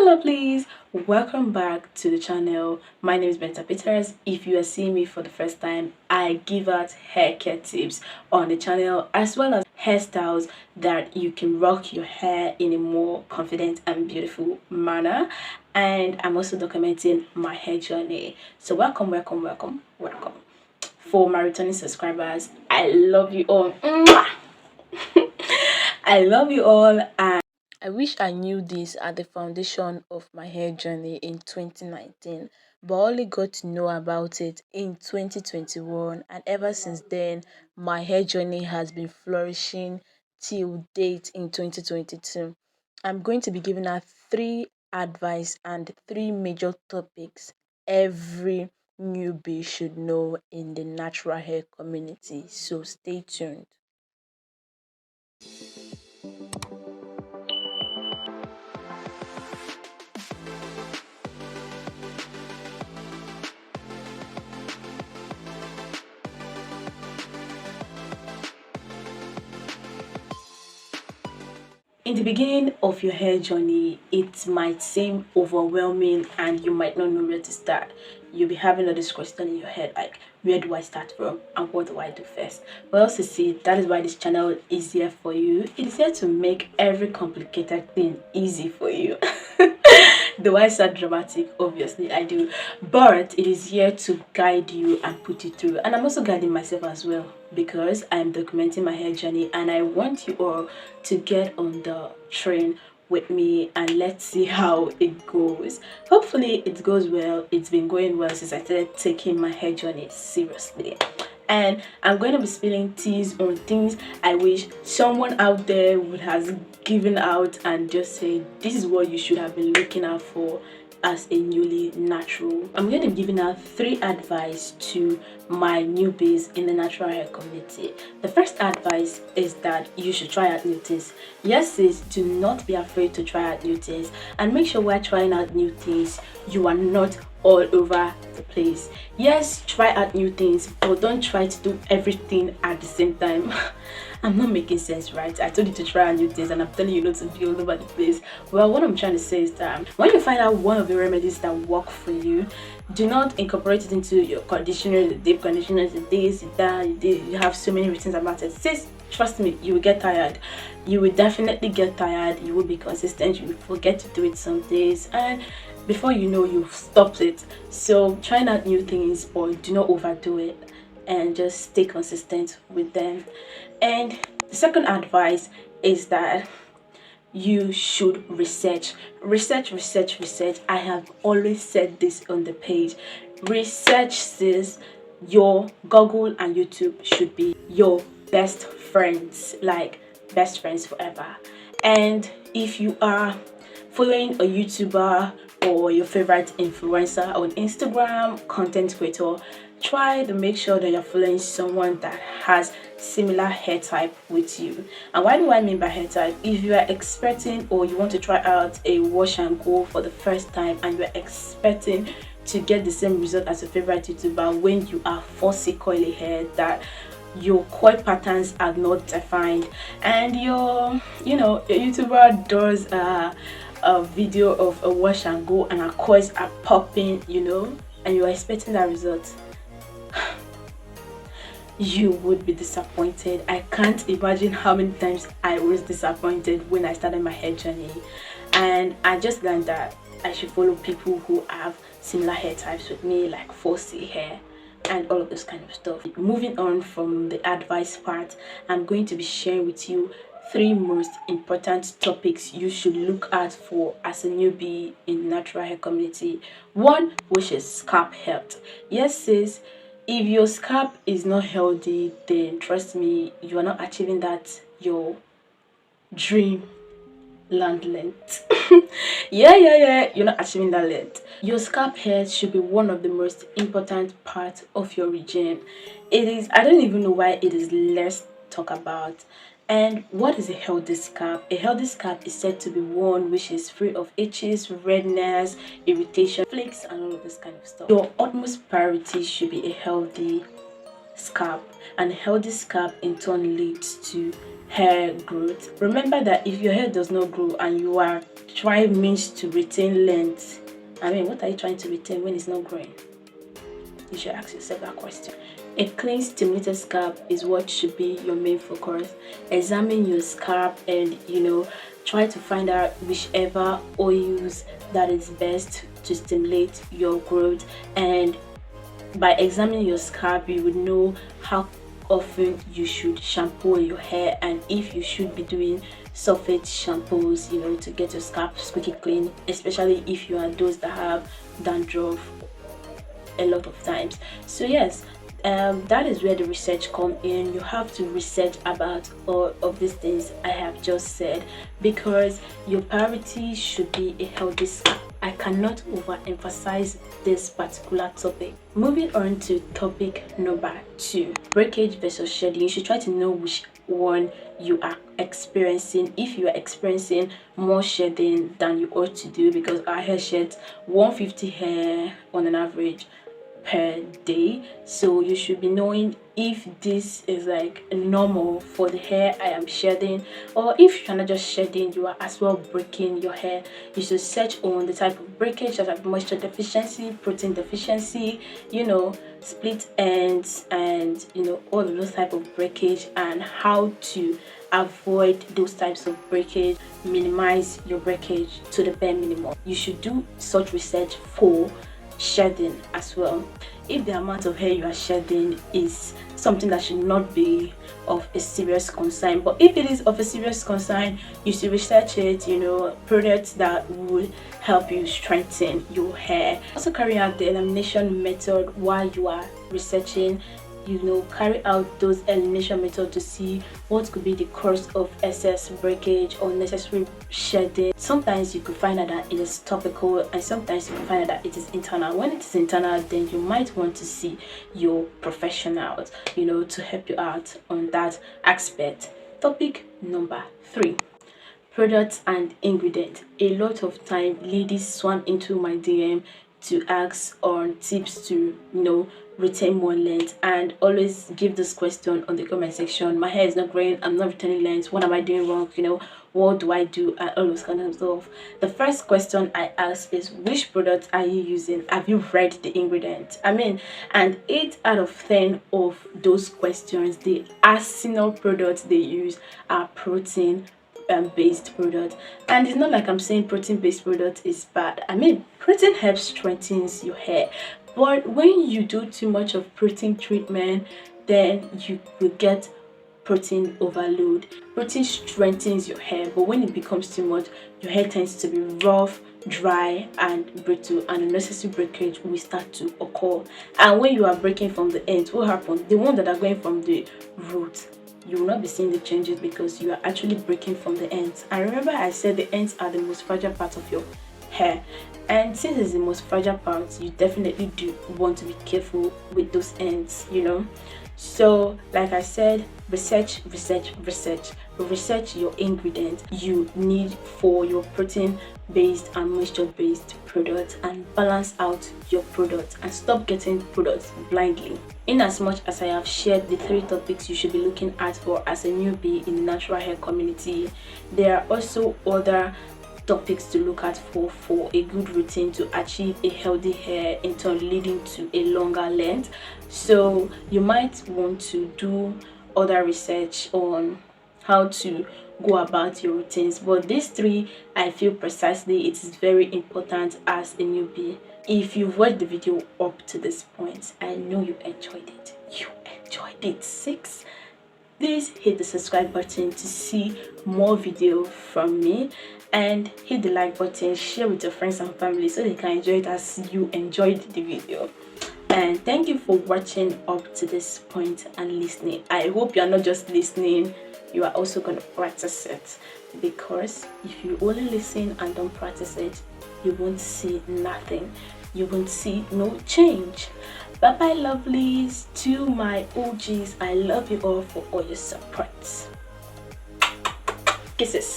Please welcome back to the channel. My name is Benta Peters. If you are seeing me for the first time, I give out hair care tips on the channel as well as hairstyles that you can rock your hair in a more confident and beautiful manner. And I'm also documenting my hair journey. So welcome. For my returning subscribers, I love you all. Mwah! I love you all, and I wish I knew this at the foundation of my hair journey in 2019, but I only got to know about it in 2021, and ever since then, my hair journey has been flourishing till date in 2022. I'm going to be giving out three advice and three major topics every newbie should know in the natural hair community. So stay tuned. In the beginning of your hair journey, it might seem overwhelming and you might not know where to start. You'll be having all this question in your head like, where do I start from and what do I do first? Well, to see, that is why this channel is here for you. It is here to make every complicated thing easy for you. Do I sound dramatic? Obviously I do, but it is here to guide you and put you through. And I'm also guiding myself as well because I'm documenting my hair journey and I want you all to get on the train with me and let's see how it goes. Hopefully it goes well. It's been going well since I started taking my hair journey seriously, and I'm going to be spilling teas on things I wish someone out there would have given out and just say this is what you should have been looking out for as a newly natural. I'm going to be giving out three advice to my newbies in the natural hair community. The first advice is that you should try out new things. Yes, sis, do not be afraid to try out new things, and make sure while trying out new things you are not all over the place. Yes, try out new things, but don't try to do everything at the same time. I'm not making sense, right? I told you to try out new things and I'm telling you not to be all over the place. Well, what I'm trying to say is that when you find out one of the remedies that work for you, do not incorporate it into your conditioner, the deep conditioner, the this, that, you have so many reasons about it. Sis, trust me, you will get tired. You will definitely get tired. You will be consistent. You will forget to do it some days, and before you know, you've stopped it. So try out new things, but do not overdo it and just stay consistent with them. And the second advice is that you should research. I have always said this on the page. Research this. Your Google and YouTube should be your best friends, like best friends forever. And if you are following a YouTuber or your favorite influencer on Instagram, content creator, try to make sure that you're following someone that has similar hair type with you. And what do I mean by hair type? If you are expecting or you want to try out a wash and go for the first time and you're expecting to get the same result as your favorite YouTuber when you are fussy coily hair, that your coil patterns are not defined, and your YouTuber does a video of a wash and go and our coils are popping, and you are expecting that result, you would be disappointed. I can't imagine how many times I was disappointed when I started my hair journey, and I just learned that I should follow people who have similar hair types with me, like 4C hair and all of this kind of stuff. Moving on from the advice part, I'm going to be sharing with you three most important topics you should look out for as a newbie in the natural hair community. One, which is scalp health. Yes, sis, if your scalp is not healthy, then trust me, you are not achieving that your dream land length. yeah, you're not achieving that length. Your scalp hair should be one of the most important parts of your regime. It is, I don't even know why it is less talked about. And what is a healthy scalp? A healthy scalp is said to be one which is free of itches, redness, irritation, flakes, and all of this kind of stuff. Your utmost priority should be a healthy scalp, and healthy scalp in turn leads to hair growth. Remember that if your hair does not grow and you are trying means to retain length, what are you trying to retain when it's not growing? You should ask yourself that question. A clean, stimulated scalp is what should be your main focus. Examine your scalp and try to find out whichever oils that is best to stimulate your growth. And by examining your scalp, you would know how often you should shampoo your hair and if you should be doing sulfate shampoos to get your scalp squeaky clean, especially if you are those that have dandruff a lot of times. So yes, that is where the research come in. You have to research about all of these things I have just said, because your priority should be a healthy scalp. I cannot overemphasize this particular topic. Moving on to topic number 2, breakage versus shedding. You should try to know which one you are experiencing. If you are experiencing more shedding than you ought to do, because our hair sheds 150 hair on an average per day, so you should be knowing if this is like normal for the hair I am shedding, or if you're not just shedding, you are as well breaking your hair. You should search on the type of breakage, such as moisture deficiency, protein deficiency, split ends, and all of those type of breakage, and how to avoid those types of breakage, minimize your breakage to the bare minimum. You should do such research for shedding as well. If the amount of hair you are shedding is something that should not be of a serious concern, but if it is of a serious concern, you should research it, products that would help you strengthen your hair. Also carry out the elimination method while you are researching. Carry out those elimination methods to see what could be the cause of excess breakage or necessary shedding. Sometimes you could find out that it is topical, and sometimes you can find out that it is internal. When it is internal, then you might want to see your professionals, to help you out on that aspect. Topic number 3, products and ingredients. A lot of time ladies swam into my DM to ask on tips to retain more length, and always give this question on the comment section. My hair is not growing, I'm not retaining length, what am I doing wrong, what do I do, and all those kind of stuff. The first question I ask is, which product are you using? Have you read the ingredients? And 8 out of 10 of those questions, the arsenal products they use are protein based product. And it's not like I'm saying protein based product is bad. Protein helps strengthens your hair, but when you do too much of protein treatment, then you will get protein overload. Protein strengthens your hair, but when it becomes too much, your hair tends to be rough, dry, and brittle, and unnecessary breakage will start to occur. And when you are breaking from the ends, what happens? The ones that are going from the root, you will not be seeing the changes because you are actually breaking from the ends. And remember, I said the ends are the most fragile part of your hair, and since it's the most fragile part, you definitely do want to be careful with those ends. So like I said, research your ingredients you need for your protein based and moisture based products, and balance out your products, and stop getting products blindly. In as much as I have shared the 3 topics you should be looking out for as a newbie in the natural hair community, there are also other topics to look out for a good routine to achieve a healthy hair, in turn leading to a longer length. So you might want to do other research on how to go about your routines, but these 3, I feel precisely it is very important as a newbie. If you've watched the video up to this point, I know you enjoyed it. 6, please hit the subscribe button to see more video from me, and hit the like button, share with your friends and family so they can enjoy it as you enjoyed the video. And thank you for watching up to this point and listening. I hope you are not just listening, you are also going to practice it, because if you only listen and don't practice it, you won't see nothing, you won't see no change. Bye bye lovelies. To my OGs, I love you all for all your support. Kisses.